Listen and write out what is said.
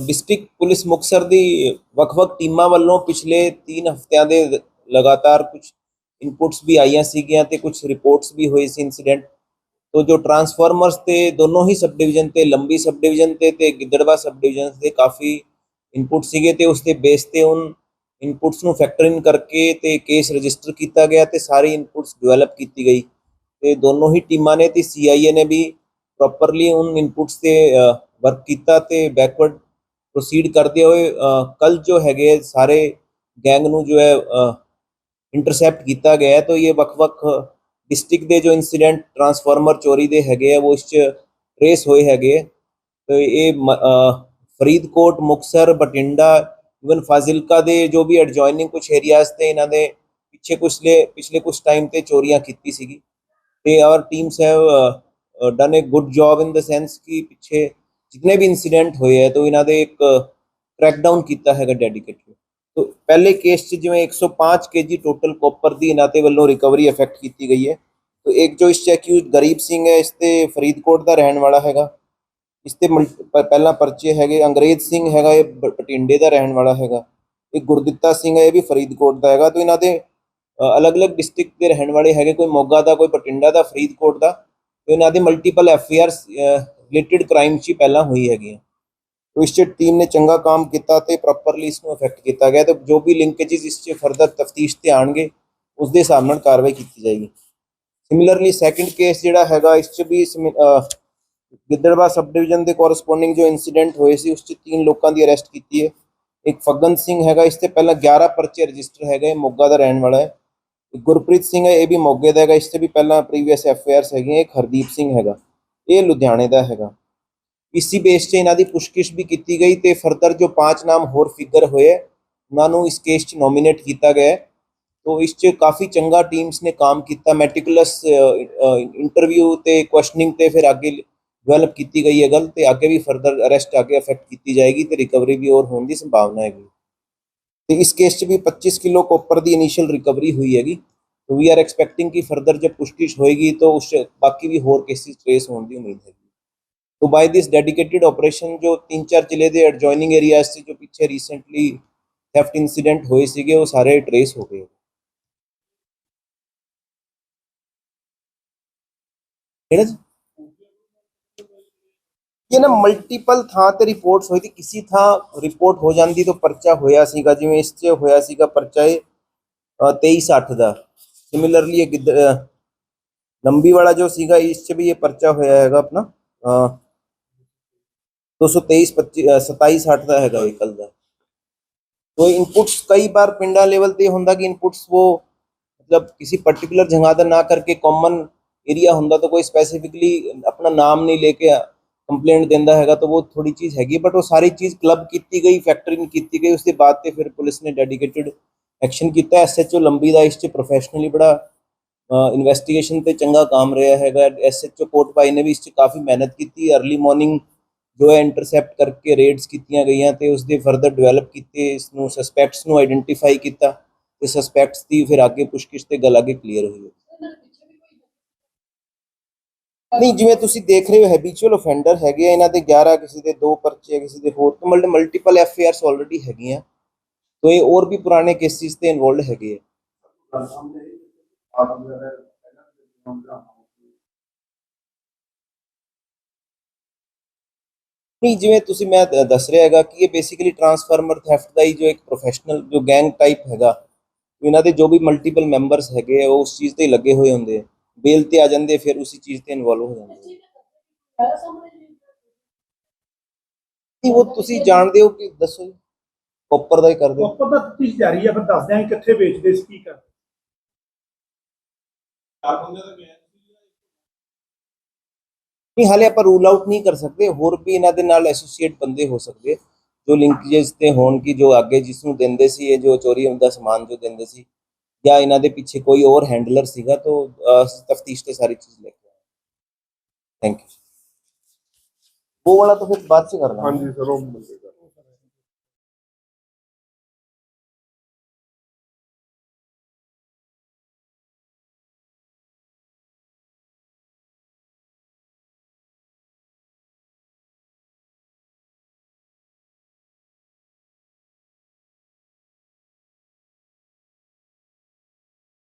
District police Muktsar दी ਵੱਖ-ਵੱਖ ਟੀਮਾਂ ਵੱਲੋਂ ਪਿਛਲੇ 3 ਹਫ਼ਤਿਆਂ ਦੇ ਲਗਾਤਾਰ ਕੁਝ ਇਨਪੁट्स भी ਆਈਆਂ ਸੀਗੀਆਂ ਤੇ ਕੁਝ ਰਿਪੋਰਟਸ ਵੀ ਹੋਈ ਸੀ ਇਨਸੀਡੈਂਟ। तो जो ट्रांसफार्मर्स थे दोनों ही सब डिवीजन ते लंबी सब डिवीजन ते गिद्दड़वा सब डिवीजन से काफ़ी इनपुट सीगे ते उसके बेस ते उन इनपुट्स ਨੂੰ फैक्टर इन करके ते केस रजिस्टर किया गया ते सारी इनपुट्स डिवेलप की गई ते दोनों ही टीमां ने ते CIA ने भी प्रॉपरली उन इनपुट्स से वर्क किया ते बैकवर्ड प्रोसीड करते हुए कल जो है सारे गैंग ਨੂੰ जो है इंटरसैप्ट किया गया। तो ये ਵੱਖ-ਵੱਖ डिस्ट्रिक्ट के जो इंसीडेंट ट्रांसफार्मर चोरी के है वो इस ट्रेस होए है। तो ये फरीदकोट मुक्तसर बठिंडा इवन फाजिलका के जो भी एडजॉइनिंग कुछ एरियाज थे इन्हों ने पिछले कुछ टाइम ते चोरियां की सी। Our teams have done a good job in the sense कि पिछे जितने भी इंसीडेंट होए है तो इन्होंने एक क्रैकडाउन किया है डेडिकेटेड। तो पहले केस जिमें 105 kg टोटल कॉपर की इन्होंने वालों रिकवरी इफेक्ट की गई है। तो एक जो इस एक्यूज गरीब सिंह है इसते फरीदकोट का रहने वाला है, इसते पहला परचे है। अंग्रेज सिंह है ये बठिंडे का रहने वाला है, एक गुरदिता सिंह है ये भी फरीदकोट का है। तो इन्होंने अलग अलग डिस्ट्रिक्ट के रहने वाले है, कोई मोगा का, कोई बठिंडा का, फरीदकोट का। तो इन्होंने मल्टीपल FIR रिलेटेड क्राइम ची पहला हुई है। तो इस टीम ने चंगा काम किया तो प्रॉपरली इसको इफेक्ट किया गया। तो जो भी लिंकेजेस इस फरदर तफ्तीश से आएंगे उसके हिसाब से कार्रवाई की जाएगी। सिमिलरली सैकेंड केस जोड़ा है इस भी गिद्दड़वा सब डिवीजन के कोरसपोंडिंग जो इंसीडेंट होए सी उस 3 लोगों की अरेस्ट की है। एक फगन सिंह है इससे पहला 11 परचे रजिस्टर है, मोगा का रहने वाला है। एक गुरप्रीत सिंह है ये भी मोगे का है, इससे भी पहला प्रीवियस FIRs है। एक हरदीप सिंह है ये लुधियाने का है। इसी बेस से इन्हों की पुछगिछ भी की गई तो फरदर जो 5 नाम होर फिगर हुए उन्होंने इस केस नॉमिनेट किया गया। तो इस काफ़ी चंगा टीम्स ने काम किया, मैटिकुलस इंटरव्यू तो क्वेश्चनिंग तो फिर आगे डिवेलप की गई है गल, तो आगे भी फरदर अरेस्ट आगे इफेक्ट की जाएगी तो रिकवरी भी और होने की संभावना है। तो इस केस भी 25 किलो कॉपर की इनिशियल रिकवरी हुई है। तो वी आर एक्सपैक्टिंग कि फरदर जब पुछगिछ होएगी तो उस बाकी भी होर केसेस ट्रेस होने की उम्मीद है। तो बाय दिस डेडिकेटेड ऑपरेशन जो 3-4 जिले के एडजॉइनिंग एरियाज से जो पीछे रिसेंटली थेफ्ट इंसीडेंट हुए सीगे वो सारे ट्रेस हो गए। ये ना मल्टीपल थां ते रिपोर्ट्स हुई थी, किसी थां रिपोर्ट हो जाती तो परचा होया सीगा, जिवें इस च होया सीगा परचा 23/8 का। सिमिलरली लंबी वाला जो सीगा इस च भी ये परचा होया है अपना 223 27/8 का है कल का। तो इनपुट्स कई बार पिंडा लेवल पे होंदा कि इनपुट्स वो मतलब किसी पर्टिकुलर जगह का ना करके कॉमन एरिया होंदा, तो कोई स्पेसिफिकली अपना नाम नहीं लेके कंप्लेंट देंदा है। तो वो थोड़ी चीज़ हैगी, बट वो सारी चीज़ क्लब की गई, फैक्टर इन की गई। उसके बाद तो फिर पुलिस ने डेडिकेटेड एक्शन किया। SHO लंबी का इस प्रोफैशनली बड़ा इन्वेस्टिगेशन पे चंगा काम रहा है। SHO कोट भाई ने भी इस काफ़ी मेहनत की। अर्ली मॉर्निंग जो है इंटरसैप्ट करके रेड्स की गई तो उसके फरदर डिवेलप किए, इसनों सस्पैक्ट्स को आइडेंटिफाई किया, सस्पैक्ट्स की फिर आगे पुछगिछ ते गल आगे क्लीयर हुई। नहीं जिवें तुसीं देख रहे हो हैबिचुअल ऑफेंडर है इन्हां दे 11, किसी के 2 परचे, किसी के होर, तो मल्टीपल FIRs ऑलरेडी है। तो ये और भी पुराने केसेस ते इन्वॉल्व है। नहीं जिवें तुसीं मैं दस रहा है कि ये बेसिकली ट्रांसफार्मर थैफ्ट का ही जो एक प्रोफैशनल जो गैंग टाइप है, इन्हों के जो भी मल्टीपल मैंबरस है वो उस चीज़ से लगे हुए होंगे, बेल ते आ जाते फिर उसी चीज़ से इन्वॉल्व हो जाते। वो तुसीं जानते हो कि दसो कॉपर का ही कर दो। कॉपर का तफ्तीश जारी है, फिर दस दें कित्थे बेचदे सी की कर। नहीं हाले आप रूल आउट नहीं कर सकते, होर भी इन्हां दे नाल एसोसीएट बंदे हो सकते जो लिंकेजेस ते होण की, जो आगे जिसनों देंदे सी, जो चोरी का समान जो देंदे सी, या इन्हां दे पीछे कोई और हैंडलर सीगा। तो तफ्तीश ते सारी चीज़ लेके थैंक यू। वो वाला तो फिर बाद से करना। हाँ जी सर।